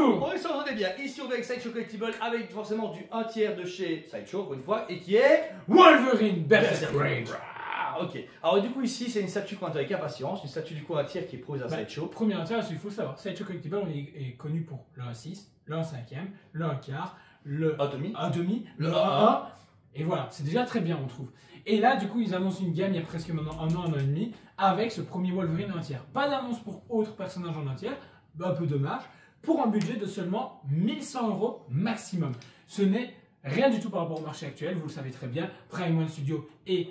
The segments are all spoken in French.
Bonjour. On est bien. Ici, on est avec Sideshow Collectible avec forcément du 1 tiers de chez Sideshow, encore une fois, et qui est Wolverine Berserker. Ah, ok. Alors, du coup, ici, c'est une statue qu'on attend avec impatience, une statue du coup 1 tiers qui est prise à Sideshow. Premier intérêt, il faut savoir, Sideshow Collectible est connu pour le 1/6, le 1/5, le 1/4, le 1/2, le 1/1. Et voilà, c'est déjà très bien, on trouve. Et là, du coup, ils annoncent une gamme il y a presque maintenant un an et demi, avec ce premier Wolverine 1 tiers. Pas d'annonce pour autres personnages en 1 tiers, un peu dommage, pour un budget de seulement 1100 € maximum. Ce n'est rien du tout par rapport au marché actuel, vous le savez très bien. Prime One Studio et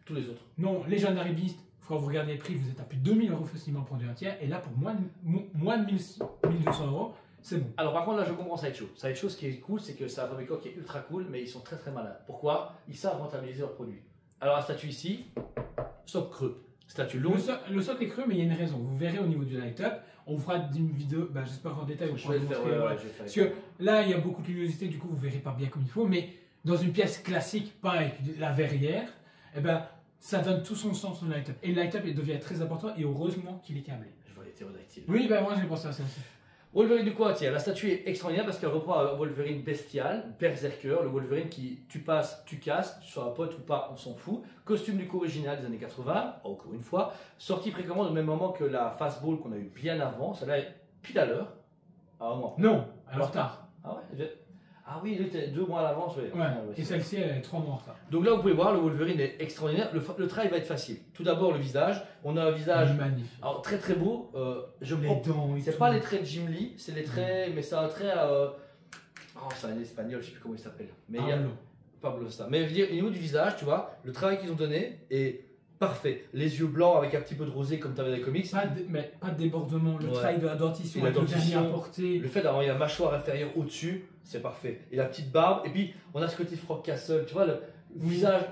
tous les autres. Non, Legendary Beast, quand vous regardez les prix, vous êtes à plus de 2000 € facilement pour du 1 tiers. Et là, pour moins de 1200 €, c'est bon. Alors, par contre, là, je comprends Sideshow. Sideshow, ce qui est cool, c'est que c'est un fabricant qui est ultra cool, mais ils sont très très malins. Pourquoi? Ils savent rentabiliser leurs produits. Alors, la statue ici, socle creux. Statue longue. Le socle est creux, mais il y a une raison. Vous verrez au niveau du light-up. On fera une vidéo, j'espère en détail. Je vais le faire, Parce que là, il y a beaucoup de luminosité, du coup, vous verrez pas bien comme il faut. Mais dans une pièce classique, pas avec la verrière, ça donne tout son sens au light-up. Et le light-up devient très important et heureusement qu'il est câblé. Je vois les ptérodactyles. Oui, moi j'ai pensé à ça aussi. Wolverine du coup, tiens, la statue est extraordinaire parce qu'elle reprend un Wolverine bestial, berserker, le Wolverine qui tu passes, tu casses, tu sois un pote ou pas, on s'en fout. Costume du coup original des années 80, encore une fois, sorti précommande au même moment que la Fastball qu'on a eu bien avant, celle-là est pile à l'heure. Ah, non. Non, en retard. Ah ouais, ah oui, il était 2 mois à l'avance. Ouais. Et celle-ci, elle est 3 mois en retard. Donc là, vous pouvez voir, le Wolverine est extraordinaire. Le travail va être facile. Tout d'abord, le visage. On a un visage magnifique. Alors, très très beau. Les dents. C'est pas les traits de Jim Lee, c'est les traits, mais c'est un trait. Oh, c'est un espagnol, je sais plus comment il s'appelle. Mais il y a Pablo ça. Mais je veux dire, au niveau du visage, tu vois, le travail qu'ils ont donné est parfait. Les yeux blancs avec un petit peu de rosé comme tu avais dans les comics. Mais pas de débordement. Le travail de la dentition, avec le vernis apporté. Le fait d'avoir la mâchoire inférieure au-dessus, c'est parfait. Et la petite barbe. Et puis, on a ce côté Frank Castle, tu vois, le visage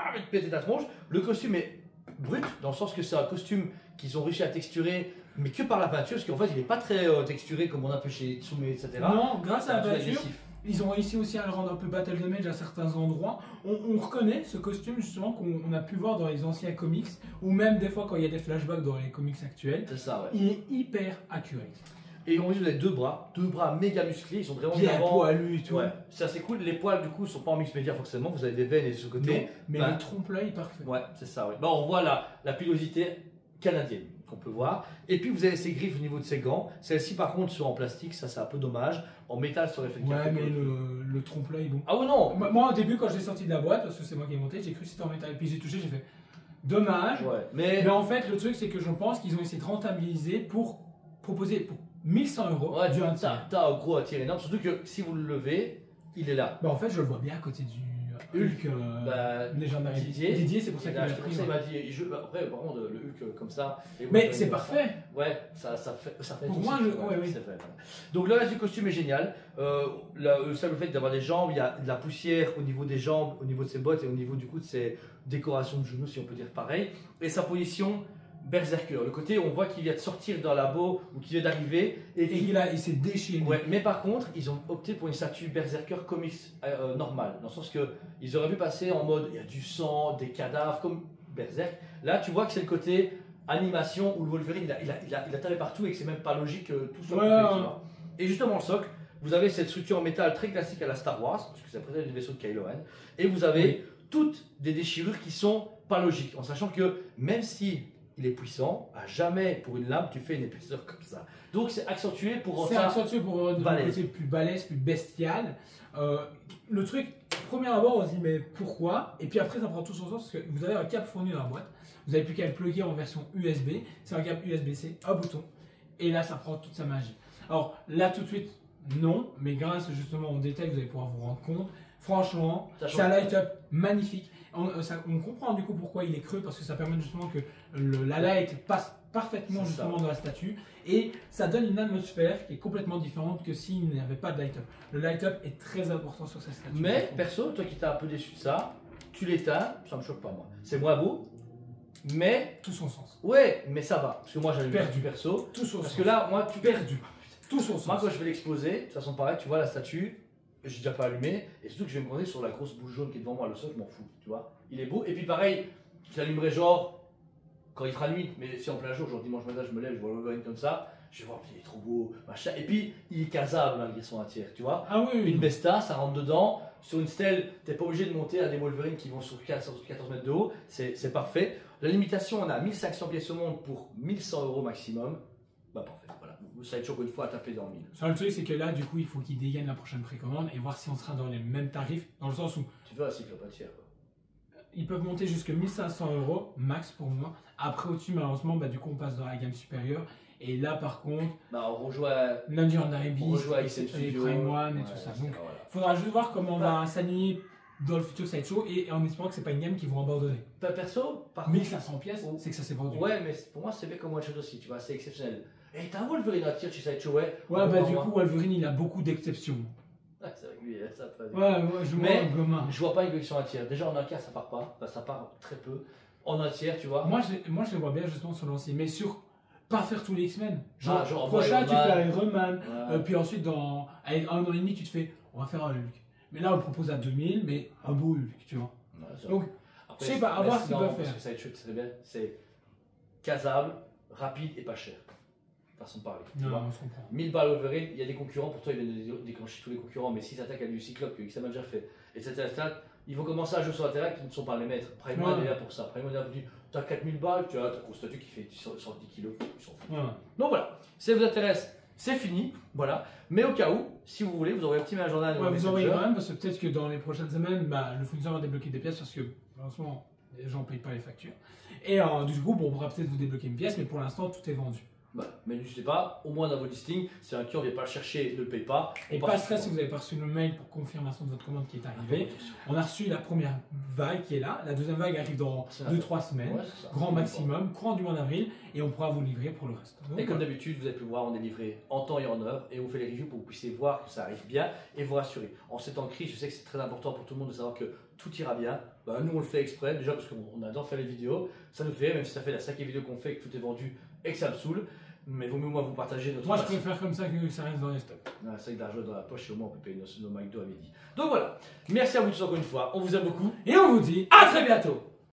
avec pété ta tronche. Le costume est brut, dans le sens que c'est un costume qu'ils ont réussi à texturer, mais que par la peinture, parce qu'en fait, il n'est pas très texturé comme on a un peu chez Tsume, etc. Non, grâce à la peinture. Ils ont réussi aussi à le rendre un peu battle damage à certains endroits. On reconnaît ce costume justement qu'on a pu voir dans les anciens comics, ou même des fois quand il y a des flashbacks dans les comics actuels. C'est ça, ouais. Il est hyper accurate. Et on dit vous avez deux bras méga musclés, ils sont vraiment bien poilus et tout. Ouais, c'est assez cool. Les poils du coup sont pas en mix média forcément, vous avez des veines et de ce côté. Non, mais le trompe-l'œil parfait. Ouais, c'est ça, ouais. Bon, on voit la pilosité canadienne qu'on peut voir. Et puis vous avez ces griffes au niveau de ces gants. Celles-ci par contre sont en plastique, ça c'est un peu dommage. En métal ça aurait fait ouais, mais le trompe-l'œil, bon. Ah ouais, non. Moi au début quand j'ai sorti de la boîte, parce que c'est moi qui ai monté, j'ai cru que c'était en métal. Et puis j'ai touché, j'ai fait dommage. Ouais, mais en fait le truc c'est que je pense qu'ils ont essayé de rentabiliser pour proposer pour 1100 € ouais, du 1 tiers. T'as un gros tir énorme, surtout que si vous le levez, il est là. Bah en fait je le vois bien à côté du Hulk légendaire. Didier, c'est pour ça qu'il a pris. Il m'a dit, après par contre le Hulk comme ça. Mais c'est parfait. Ouais, ça fait. Pour moi, oui. C'est vrai. Donc le reste du costume est génial. Le simple fait d'avoir des jambes, il y a de la poussière au niveau des jambes, au niveau de ses bottes et au niveau du coup de ses décorations de genoux, si on peut dire pareil. Et sa position. Berserker, le côté où on voit qu'il vient de sortir d'un labo ou qu'il vient d'arriver et il s'est déchaîné. Ouais, mais par contre, ils ont opté pour une statue Berserker comics normale, dans le sens que ils auraient pu passer en mode il y a du sang, des cadavres comme Berserk. Là, tu vois que c'est le côté animation où le Wolverine il a tapé partout et que c'est même pas logique que tout soit coupé, Et justement, le socle, vous avez cette structure en métal très classique à la Star Wars, parce que c'est présenté du vaisseau de Kylo Ren, et vous avez toutes des déchirures qui sont pas logiques, en sachant que même si il est puissant, à jamais pour une lame tu fais une épaisseur comme ça. Donc c'est accentué pour rendre ça accentué pour un côté plus balèze, plus bestial. Le truc, premier abord on se dit mais pourquoi? Et puis après ça prend tout son sens parce que vous avez un câble fourni dans la boîte. Vous n'avez plus qu'à le plugger en version USB. C'est un câble USB-C, un bouton. Et là ça prend toute sa magie. Alors là tout de suite non, mais grâce justement au détail vous allez pouvoir vous rendre compte. Franchement, c'est un light-up magnifique. On comprend du coup pourquoi il est creux parce que ça permet justement que la light passe parfaitement justement dans la statue et ça donne une atmosphère qui est complètement différente que s'il n'y avait pas de light-up. Le light-up est très important sur cette statue. Mais perso, toi qui t'es un peu déçu de ça, tu l'éteins, ça me choque pas moi. C'est moins beau, mais tout son sens. Ouais, mais ça va parce que moi j'avais perdu perso. Tout son parce sens. que là, moi tu perdu. Tout son sens. Moi quand je vais l'exposer, de toute façon pareil, tu vois la statue. J'ai déjà pas allumé, et surtout que je vais me poser sur la grosse bouche jaune qui est devant moi, le sol, je m'en fous, tu vois. Il est beau, et puis pareil, je l'allumerai genre quand il fera nuit, mais si en plein jour, genre dimanche matin, je me lève, je vois le Wolverine comme ça, Je vais voir, il est trop beau, machin. Et puis, il est casable malgré son attire, tu vois. Ah oui, oui. Une Besta, ça rentre dedans. Sur une stèle, t'es pas obligé de monter à des Wolverines qui vont sur 14 mètres de haut. C'est parfait. La limitation, on a 1500 pièces au monde pour 1100 € maximum. Bah, parfait. Voilà. Ça va être chaud une fois à taper dans 1000. Sur le truc, c'est que là, du coup, il faut qu'ils dégainent la prochaine précommande et voir si on sera dans les mêmes tarifs. Dans le sens où Tu veux un cyclopathière, quoi. ils peuvent monter jusqu'à 1500 € max pour moi. Après, au-dessus, malheureusement, bah, du coup, on passe dans la gamme supérieure. Et là, par contre, Bah, on rejoint. Legendary On Beast, rejoint les XM Studio. Prime One et Ouais, tout ça. c'est Donc, voilà. il faudra juste voir comment on va s'aligner dans le futur sideshow et en espérant que c'est pas une gamme qu'ils vont abandonner. Bah, perso, par contre. 1500 pièces, c'est que ça s'est vendu. Ouais, mais pour moi, c'est bien comme one shot aussi, tu vois, c'est exceptionnel. Et t'as un Wolverine à tir chez Sideshow, ouais. Ouais, bah, du coup, Wolverine, il a beaucoup d'exceptions. Ah, c'est vrai que lui, ça te Ouais, je vois un gomin. Je vois pas une collection entière. Déjà en entière ça part pas, enfin, ça part très peu. En entière, tu vois. Moi, je les vois bien justement sur l'ancien, mais sur pas faire tous les X-Men. Genre, Ah, genre prochain, Iron tu Man. fais Iron Man, Ouais. puis ensuite, dans un an et demi, tu te fais, on va faire un Hulk. Mais là, on le propose à 2000, mais un beau Hulk, tu vois. Ouais, ça. Donc, Après, je sais pas, à mais voir ce qu'ils non, peuvent parce faire. que Sideshow, c'est très bien. C'est casable, rapide et pas cher. Façon de parler. tu Non, vois. on se comprend. 1000 balles Wolverine, il y a des concurrents, pour toi ils viennent de déclencher tous les concurrents, mais s'ils attaquent à du Cyclope, que XM a déjà fait, etc., ils vont commencer à jouer sur la terrain qui ne sont pas les maîtres. Prime One Ouais. est là pour ça. Prime One est là pour dire, t'as 4000 balles, tu as ton statut qui fait 110 kilos, ils s'en foutent. Ouais. Donc voilà, si ça vous intéresse, c'est fini, voilà. Mais au cas où, si vous voulez, vous aurez un petit agenda. Ouais, vous envoyez quand même, parce que peut-être que dans les prochaines semaines, bah, le fournisseur va débloquer des pièces parce que, en ce moment, les gens ne payent pas les factures. Et du coup, bon, on pourra peut-être vous débloquer une pièce, mais pour l'instant, tout est vendu. Voilà. Mais n'hésitez pas, au moins dans vos listings, si un client ne vient pas le chercher, ne le paye pas. Et pas de stress si vous n'avez pas reçu le mail pour confirmation de votre commande qui est arrivée. On a reçu la première vague qui est là. La deuxième vague arrive dans 2-3 semaines. Ouais, c'est ça. Grand maximum, courant du mois d'avril. Et on pourra vous livrer pour le reste. Donc, Et comme d'habitude, vous avez pu voir, on est livré en temps et en heure et on fait les reviews pour que vous puissiez voir que ça arrive bien et vous rassurer. En ces temps de crise, je sais que c'est très important pour tout le monde de savoir que tout ira bien. Bah, nous, on le fait exprès, déjà parce qu'on adore faire les vidéos. Ça nous fait, même si ça fait la 5e vidéo qu'on fait et que tout est vendu et que ça me saoule. Mais vaut mieux moi vous partager notre. moi, je préfère comme ça que ça reste dans les stocks. On a 5 d'argent dans la poche et au moins on peut payer nos McDo à midi. Donc voilà, merci à vous tous encore une fois, on vous aime beaucoup Et on vous dit à très bientôt!